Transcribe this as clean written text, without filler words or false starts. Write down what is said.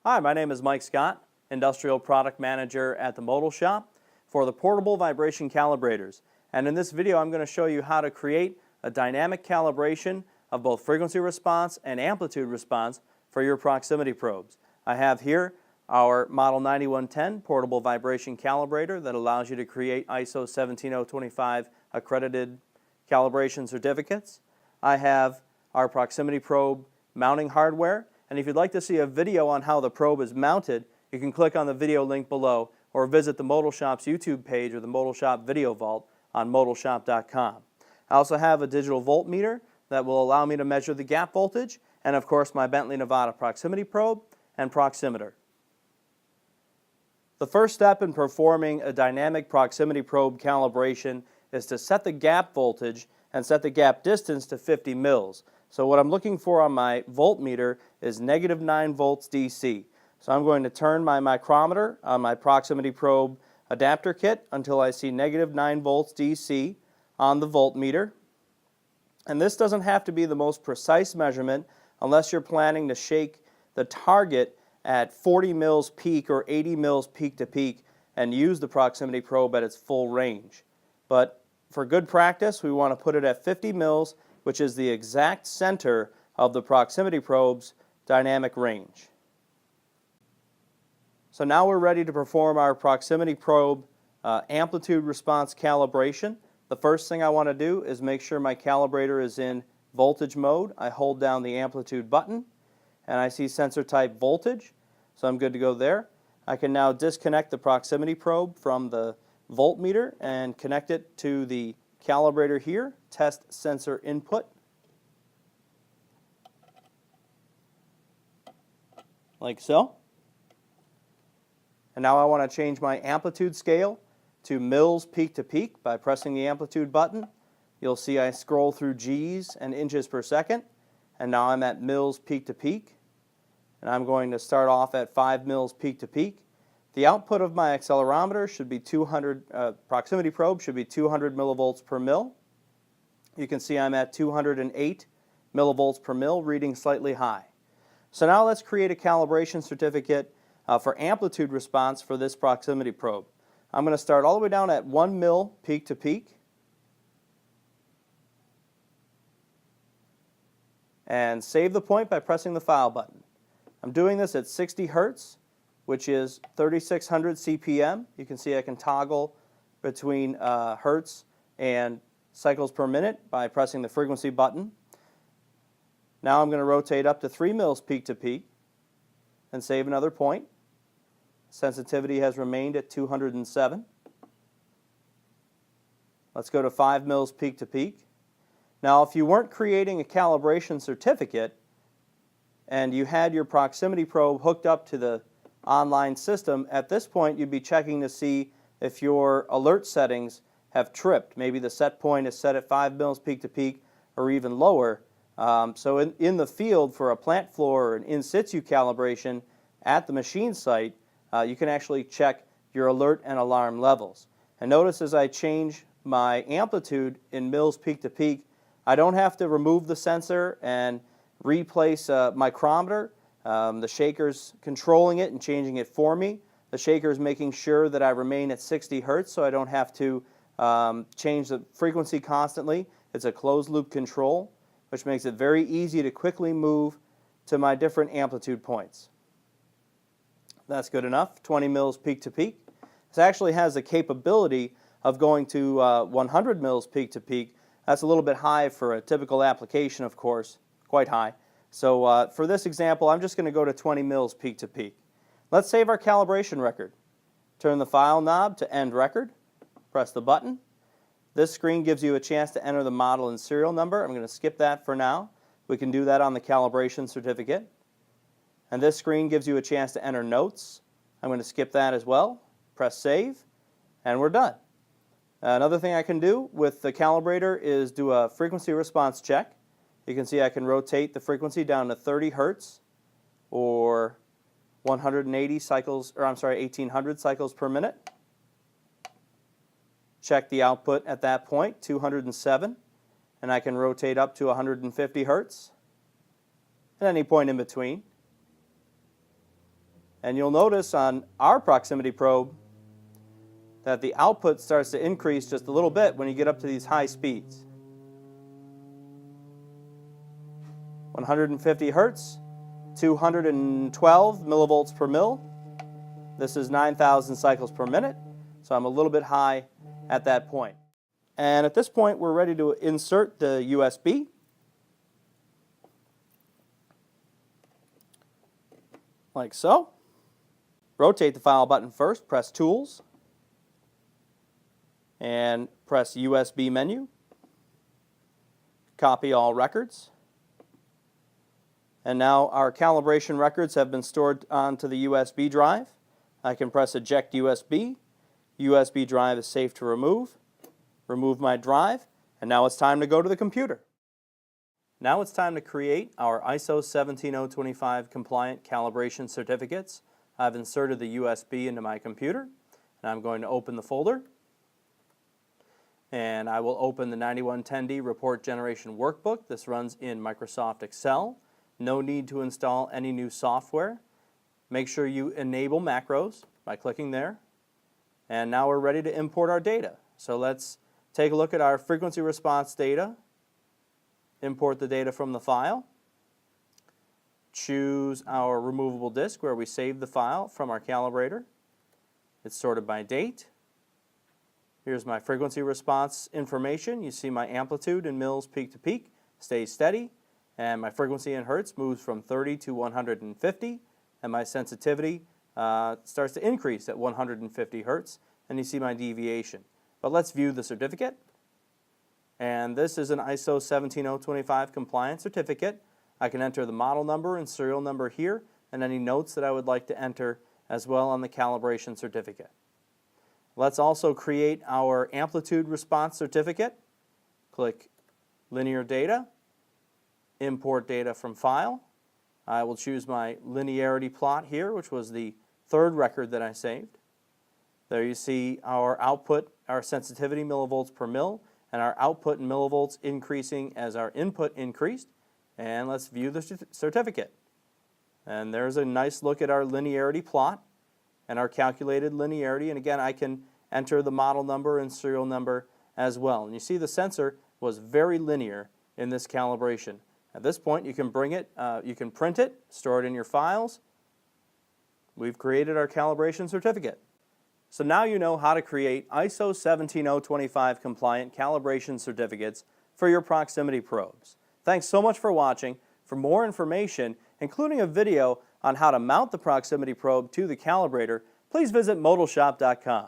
Hi, my name is Mike Scott, Industrial Product Manager at the Modal Shop for the Portable Vibration Calibrators. And in this video I'm going to show you how to create a dynamic calibration of both frequency response and amplitude response for your proximity probes. I have here our Model 9110 Portable Vibration Calibrator that allows you to create ISO 17025 accredited calibration certificates. I have our proximity probe mounting hardware, and if you'd like to see a video on how the probe is mounted, you can click on the video link below or visit the Modal Shop's YouTube page or the Modal Shop Video Vault on modalshop.com. I also have a digital voltmeter that will allow me to measure the gap voltage, and of course my Bentley Nevada proximity probe and proximeter. The first step in performing a dynamic proximity probe calibration is to set the gap voltage and set the gap distance to 50 mils. So what I'm looking for on my voltmeter is -9 volts DC. So I'm going to turn my micrometer on my proximity probe adapter kit until I see -9 volts DC on the voltmeter. And this doesn't have to be the most precise measurement unless you're planning to shake the target at 40 mils peak or 80 mils peak to peak and use the proximity probe at its full range. But for good practice, we want to put it at 50 mils, which is the exact center of the proximity probe's dynamic range. So now we're ready to perform our proximity probe amplitude response calibration. The first thing I want to do is make sure my calibrator is in voltage mode. I hold down the amplitude button and I see sensor type voltage, so I'm good to go there. I can now disconnect the proximity probe from the voltmeter and connect it to the calibrator here, test sensor input. Like so. And now I want to change my amplitude scale to mils peak to peak by pressing the amplitude button. You'll see I scroll through G's and inches per second, and now I'm at mils peak to peak. And I'm going to start off at 5 mils peak to peak. The output of my accelerometer should be proximity probe should be 200 millivolts per mil. You can see I'm at 208 millivolts per mil, reading slightly high. So now let's create a calibration certificate for amplitude response for this proximity probe. I'm going to start all the way down at 1 mil peak to peak and save the point by pressing the file button. I'm doing this at 60 hertz, which is 3600 CPM. You can see I can toggle between hertz and cycles per minute by pressing the frequency button. Now I'm going to rotate up to 3 mils peak to peak and save another point. Sensitivity has remained at 207. Let's go to 5 mils peak to peak. Now if you weren't creating a calibration certificate and you had your proximity probe hooked up to the online system, at this point you'd be checking to see if your alert settings have tripped. Maybe the set point is set at 5 mils peak to peak or even lower. So in the field for a plant floor or an in situ calibration at the machine site, you can actually check your alert and alarm levels. And notice as I change my amplitude in mils peak to peak, I don't have to remove the sensor and replace a micrometer. The shaker's controlling it and changing it for me. The shaker's making sure that I remain at 60 hertz so I don't have to change the frequency constantly. It's a closed loop control, which makes it very easy to quickly move to my different amplitude points. That's good enough, 20 mils peak to peak. This actually has the capability of going to 100 mils peak to peak. That's a little bit high for a typical application, of course, quite high. So for this example, I'm just going to go to 20 mils peak to peak. Let's save our calibration record. Turn the file knob to end record. Press the button. This screen gives you a chance to enter the model and serial number. I'm going to skip that for now. We can do that on the calibration certificate. And this screen gives you a chance to enter notes. I'm going to skip that as well. Press save, and we're done. Another thing I can do with the calibrator is do a frequency response check. You can see I can rotate the frequency down to 30 hertz or 180 cycles, or 1800 cycles per minute. Check the output at that point, 207, and I can rotate up to 150 hertz at any point in between. And you'll notice on our proximity probe that the output starts to increase just a little bit when you get up to these high speeds. 150 hertz, 212 millivolts per mil. This is 9,000 cycles per minute, so I'm a little bit high at that point. And at this point, we're ready to insert the USB. Like so. Rotate the file button first, press Tools, and press USB menu. Copy all records. And now our calibration records have been stored onto the USB drive. I can press Eject USB. USB drive is safe to remove. Remove my drive, and now it's time to go to the computer. Now it's time to create our ISO 17025 compliant calibration certificates. I've inserted the USB into my computer, and I'm going to open the folder. And I will open the 9110D Report Generation Workbook. This runs in Microsoft Excel. No need to install any new software. Make sure you enable macros by clicking there. And now we're ready to import our data. So let's take a look at our frequency response data. Import the data from the file. Choose our removable disk where we save the file from our calibrator. It's sorted by date. Here's my frequency response information. You see my amplitude in mils peak to peak stays steady, and my frequency in hertz moves from 30 to 150, and my sensitivity starts to increase at 150 hertz, and you see my deviation. But let's view the certificate. And this is an ISO 17025 compliant certificate. I can enter the model number and serial number here, and any notes that I would like to enter as well on the calibration certificate. Let's also create our amplitude response certificate. Click Linear Data, Import Data from File. I will choose my linearity plot here, which was the third record that I saved. There you see our output, our sensitivity millivolts per mil, and our output in millivolts increasing as our input increased. And let's view the certificate. And there's a nice look at our linearity plot and our calculated linearity. And again, I can enter the model number and serial number as well. And you see the sensor was very linear in this calibration. At this point, you can bring it, you can print it, store it in your files. We've created our calibration certificate. So now you know how to create ISO 17025 compliant calibration certificates for your proximity probes. Thanks so much for watching. For more information, including a video on how to mount the proximity probe to the calibrator, please visit modalshop.com.